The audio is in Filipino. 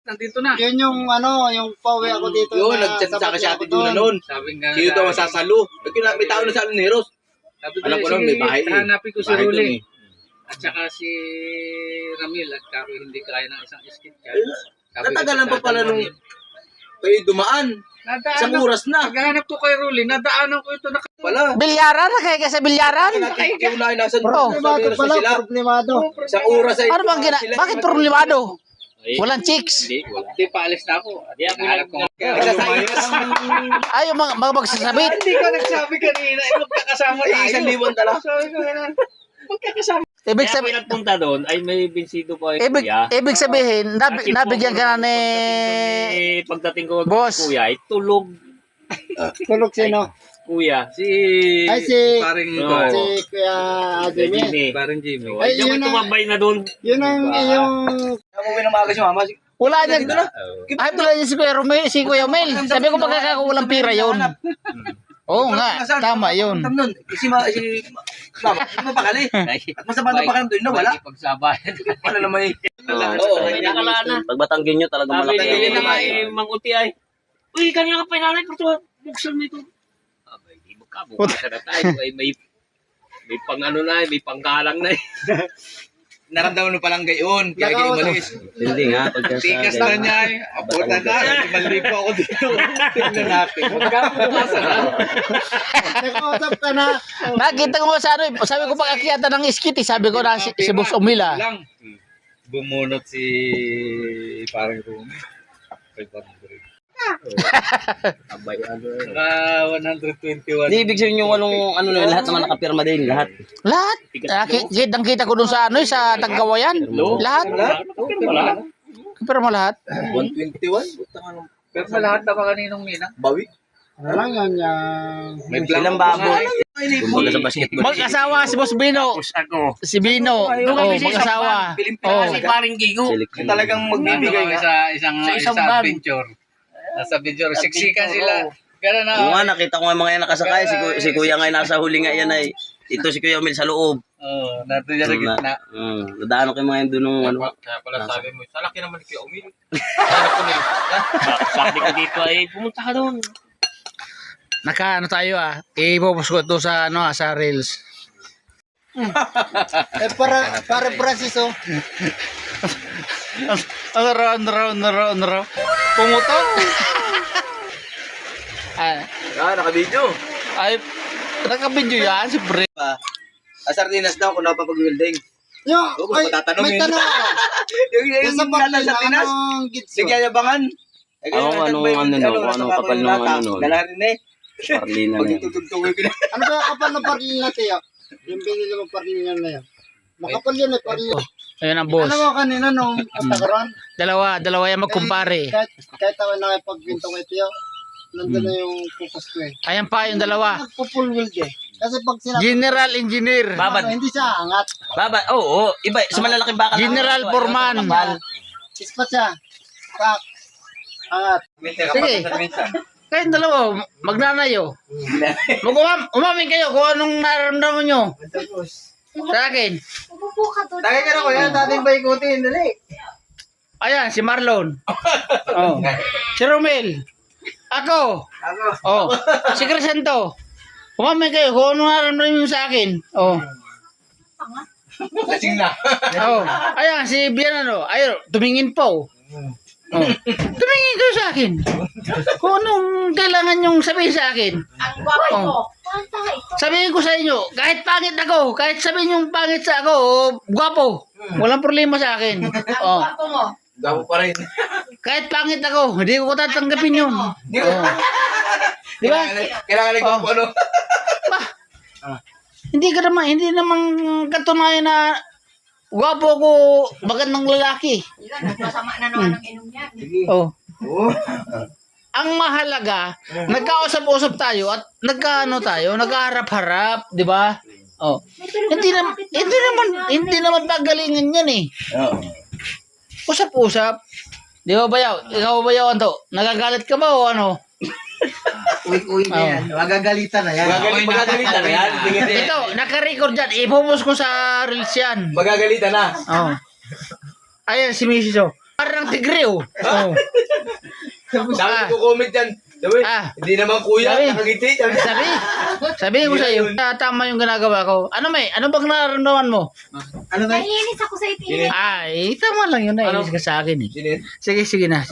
Nandito na. Yun yung yung pauwi ako dito. Yun, nag-chat sa kasi ate Duna noon. Sabi nga. Sino daw masasalo? May tao na sa Alneros. Sabi ko, Alam ko lang, may bahay eh. hanapin ko si Bahay dun Ruli. eh. At saka si Ramil at Caro hindi kaya ng isang skit card. Natagalan pa pala nung kayo dumaan. Isang oras na. Naghahanap ko kay Ruli, nadaanan ko ito na Pala. Bilyaran? Nakaya sa bilyaran? Kayo na nasa Bro. Problemado pala, sila. problemado. Isang oras ay... Ano bang bakit problemado? Walang chicks. Hindi, paalis na ako. Hindi ako naghanap ko. Ay, yung mga magsasabit. Hindi ka nagsabi kanina, magkakasama tayo. Isang liwan tala. Sabi ko na, magkakasama. Ibig Kaya sabihin, pinagpunta doon ay may binsido po ay kuya. ibig sabihin, nabigyan ka na ni Pagdating ko Boss. kuya, ay tulog Tulog sino? kuya. Ay, si Paring No. Kuya Jimmy. Jimmy. Paring Jimmy. Ay, Ay, yun ang- tumambay na doon. Yun ang iyong... Umuwi ng maaga si mama. wala niya. Ay, wala niya si Kuya Mel. Sabi ko walang pira yun. Oo nga, tama yun. Si mama, hindi mapakali. At masama na pa doon na wala. Pagsabayan. Wala naman eh. Oo, ay nakalaan na. Pag Batanggin nyo, talagang Sabi malaki. ni Mang Uti ay, uy, kanina ka pa inanay, pero buksan mo ito. Abay, di ba ka, buksan na tayo. Ay, may pang-ano na, may panggalang na. Naramdaman mo palang gayon. Kaya kayo umalis. Hindi nga, pagka Tikas na niya eh. Abutan na. Malipo ako dito. Tingnan natin. Nag-usap ka na. Nakita ko sa sabi ko pag-akyata ng iskit, sabi ko na si Boss Umila. Lang. Bumunot si parang Rumi. 500. Abay, ano. 121. Hindi, ibig sabihin yung lahat naman nakapirma din, lahat. Lahat. Kita ko dun sa sa Tagkawayan. Lahat. Wala. Pero mo lahat. 121? Pero sa lahat na ba kaninong mina? Bawi? Ano lang yan yung... May Silang baboy. Kumbaga sa basketball. Mag-asawa si Boss Bino. Ako. Si Bino. Oh, mag-asawa. Oh. Si paring Gigo. Yung talagang magbibigay Ano, nga. isang bag. picture. Nasa picture. Siksikan sila. Gano'n na. Oo nga, nakita ko nga mga yan nakasakay. Si Kuya nga nasa huli nga yan ay. Ito si Kuya Umil sa loob. Oo, nato niya sa gitna. Nadaan ko yung mga yan doon nung Kaya pala sabi mo, sa laki naman kay Umil. Sabi ko dito ay, pumunta ka doon. Naka tayo Ipopos ko ito sa sa Reels. para Francis Ano raw. Pumutok. Naka-video. Ay, nakabidyo yan, siyempre. Sardinas daw kung napapag-welding. Oo, Ay, matatanungin. may tanong ako. Yung Sa nasa Sardinas. anong gitso? Sige, yabangan. Anong kapal ng ano. Dala rin eh. Parlina Pag na yan. itutugtugin ko na. Ano ba kapal ng parlin natin yun? Yung binili mo parlin na yun. Makapal yun parlin. Ayun ang boss. Ano mo kanina nung pagkakaroon? Dalawa yan magkumpare. Kahit ako nakipagpinto ko ito yun, nandun na yung focus ko eh. Ayan pa yung dalawa. Nagpo-full weld eh. Kasi pag sinabi, General Engineer. Babad. hindi siya angat. Babad. Oo, iba. Sa malalaking bakal. General Foreman. Ispat siya. Pak. Angat. Sige. Kayong dalawa, magnanayo. Umamin kayo kung anong nararamdaman nyo. Sa akin. Tagay ka na ko yan, dating ba ikutin? Dali. Ayan, si Marlon. Oh. Si Romel. Ako. Oh. Si Crescento. Umamin kayo kung anong nararamdaman nyo sa akin. Oh. Lasing na. Oh. Ayan, si Bianano. Ayun, tumingin po. Oh. Tumingin kayo sa akin. Kung anong kailangan nyong sabihin sa akin. Ang gwapo mo. Sabihin ko sa inyo, kahit pangit ako, kahit sabihin yung pangit sa ako, gwapo. Walang problema sa akin. Oh. Gwapo mo. Gabo pa rin. Kahit pangit ako, hindi ko tatanggapin yun. Oh. Di ba? Kailangan ko po ano. Ba? Hindi naman katunayan na gwapo ko magandang lalaki. Diba, nagpasama na naman ang inom niya. Oh. Ang mahalaga, nagkausap-usap tayo at nagkaharap-harap, di ba? Oh. Hindi naman pagalingan yan eh. Usap-usap. Di ba Bayaw? Ikaw Bayaw, Anto? Nagagalit ka ba o ano? Uy na yan. Magagalitan na yan. Magagalitan na yan. Ito, naka-record dyan. Ipopos ko sa Reels yan. Magagalitan na. Oh. Ayan, si Mrs. Oh. Parang tigre, oh. Oh. Dami ko comment dyan. Sabi, hindi naman kuya, Sabi. nakangiti. Sabihin ko sa iyo, tama yung ginagawa ko. Ano bang nararamdaman mo? Ano na? Naiinis ako sa itin. Ay, tama lang yun. Nainis ka sa akin eh. Sinin? Sige na.